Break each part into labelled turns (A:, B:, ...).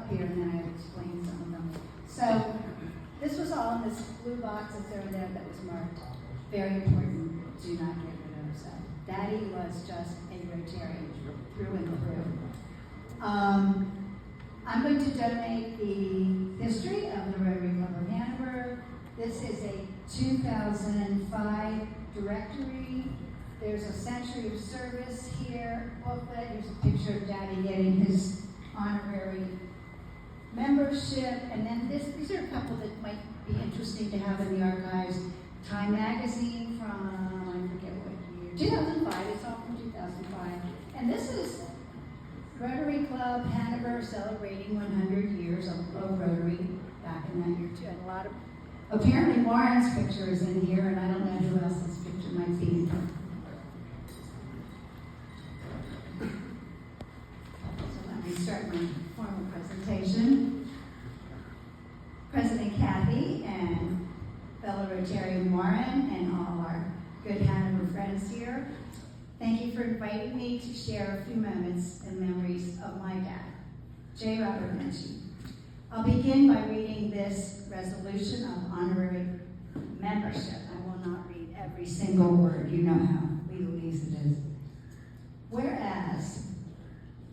A: up here and then I explain some of them. So this was all in this blue box that's over there that was marked very important, do not get rid of. So Daddy was just a Rotarian through and through. I'm going to donate the history of the Rotary Club of Hanover. This is a 2005 directory. There's a century of service here, booklet. Here's a picture of Daddy getting his honorary membership. And then these are a couple that might be interesting to have in the archives. Time magazine from, I forget what year, 2005. It's all from 2005. And this is Rotary Club Hanover celebrating 100 years of Rotary back in that year too. And a lot of, apparently Warren's picture is in here, and I don't know who else's picture might be. So let me start my formal presentation. President Kathy and fellow Rotarian Warren and all our good Hanover friends here, thank you for inviting me to share a few moments and memories of my dad, J. Robert Menchie. I'll begin by reading this resolution of honorary membership. I will not read every single word. You know how legalese it is. Whereas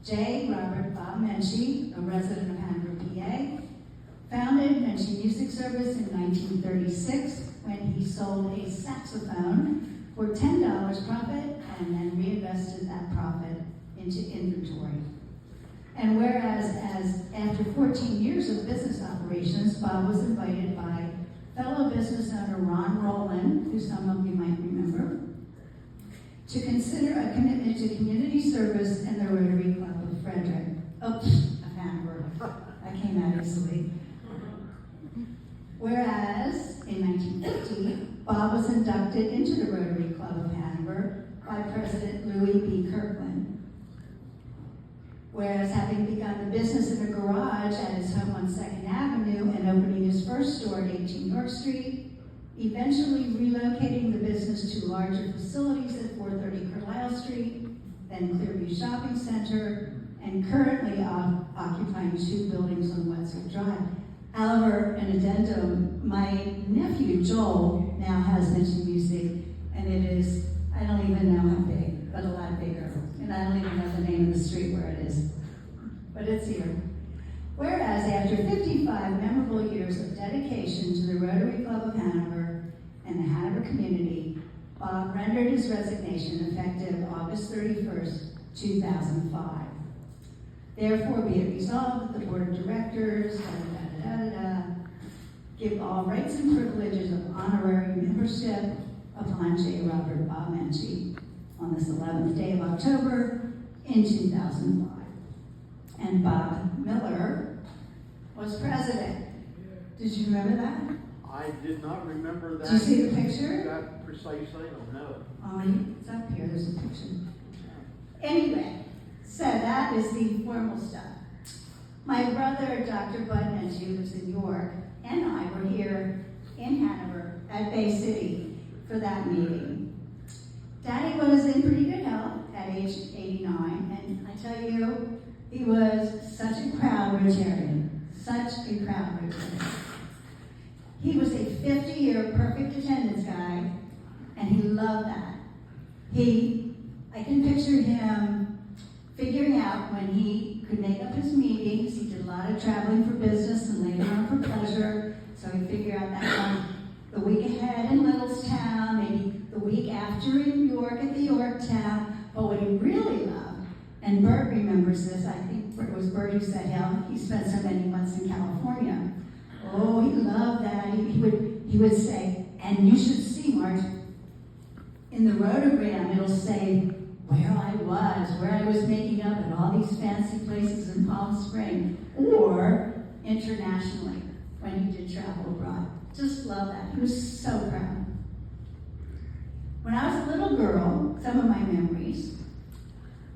A: J. Robert Bob Menchie, a resident of Hanover, PA, founded Menchie Music Service in 1936 when he sold a saxophone for $10 profit and then reinvested that profit into inventory. And whereas after 14 years of business operations, Bob was invited by fellow business owner Ron Rowland, who some of you might remember, to consider a commitment to community service in the Rotary Club of Hanover. That came out easily. Whereas in 1950, Bob was inducted into the Rotary Club of Hanover by President Louis B. Kirkland. Whereas having begun the business in a garage at his home on 2nd Avenue and opening his first store at 18 York Street, eventually relocating the business to larger facilities at 430 Carlisle Street, then Clearview Shopping Center, and currently occupying 2 buildings on Wetzel Drive. However, an addendum, my nephew Joel now has Menchie Music, and it is, I don't even know how big, but a lot bigger. And I don't even know the name of the street where it is, but it's here. Whereas after 55 memorable years of dedication to the Rotary Club of Hanover and the Hanover community, Bob rendered his resignation effective August 31st, 2005. Therefore, be it resolved that the Board of Directors, give all rights and privileges of honorary membership upon J. Robert Bob Menchie on this 11th day of October in 2005. And Bob Miller was president. Did you remember that?
B: I did not remember that.
A: Did you see the picture?
B: That precisely, I don't know.
A: It's up here, there's a picture. Anyway, so that is the formal stuff. My brother, Dr. Bud Menchie, who lives in York, and I were here in Hanover at Bay City for that meeting. Daddy was in pretty good health at age 89, and I tell you, he was such a proud Rotarian, such a proud Rotarian. He was a 50-year perfect attendance guy, and he loved that. I can picture him figuring out when he could make up his meetings. He did a lot of traveling for business and later on for pleasure, so he'd figure out that one the week ahead in Littlestown, maybe the week after in York at the Yorktown. But what he really loved, and Bert remembers this, I think it was Bert who said how he spent so many months in California. Oh, he loved that. He would say, and you should see, Marj, in the rotogram it'll say where I was making up at all these fancy places in Palm Springs, or internationally when he did travel abroad. Just love that. He was so proud. When I was a little girl, some of my memories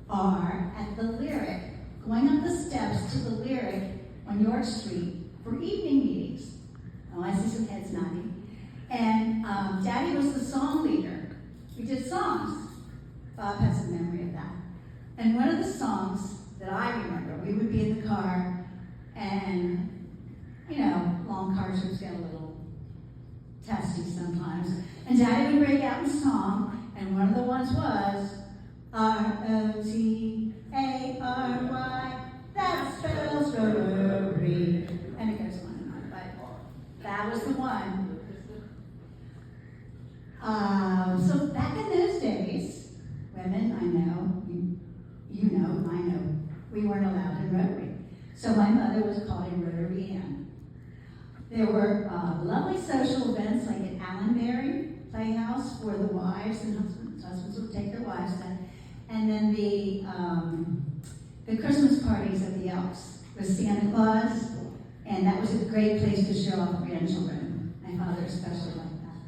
A: are at the Lyric, going up the steps to the Lyric on York Street for evening meetings. Oh, I see some heads nodding. And Daddy was the song leader. We did songs. Bob has a memory of that. And one of the songs that I remember, we would be in the car And, long car trips get a little testy sometimes. And Daddy would break out in song, and one of the ones was R-O-T-A-R-Y, that spells Rotary. And it goes on, but that was the one. So back in those days, women, I know, you know, I know, we weren't allowed in Rotary. So my mother was called a Rotary Ann. There were lovely social events like at Allenbury Playhouse for the wives and husbands would take their wives then. And then the Christmas parties at the Elks with Santa Claus, and that was a great place to show off grandchildren. My father especially liked that.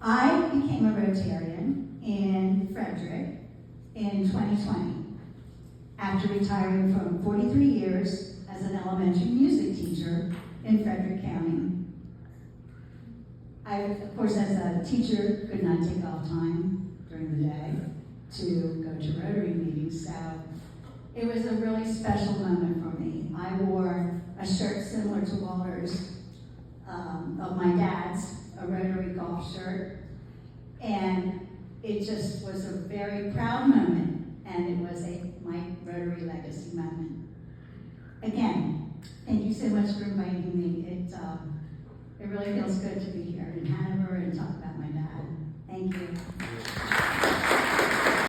A: I became a Rotarian in Frederick in 2020 after retiring from 43 years as an elementary music teacher in Frederick County. I, of course, as a teacher, could not take off time during the day to go to Rotary meetings, so it was a really special moment for me. I wore a shirt similar to Walter's, of my dad's, a Rotary golf shirt, and it just was a very proud moment, and it was my Rotary legacy moment. Again, thank you so much for inviting me. It really feels good to be here in Hanover and talk about my dad. Thank you.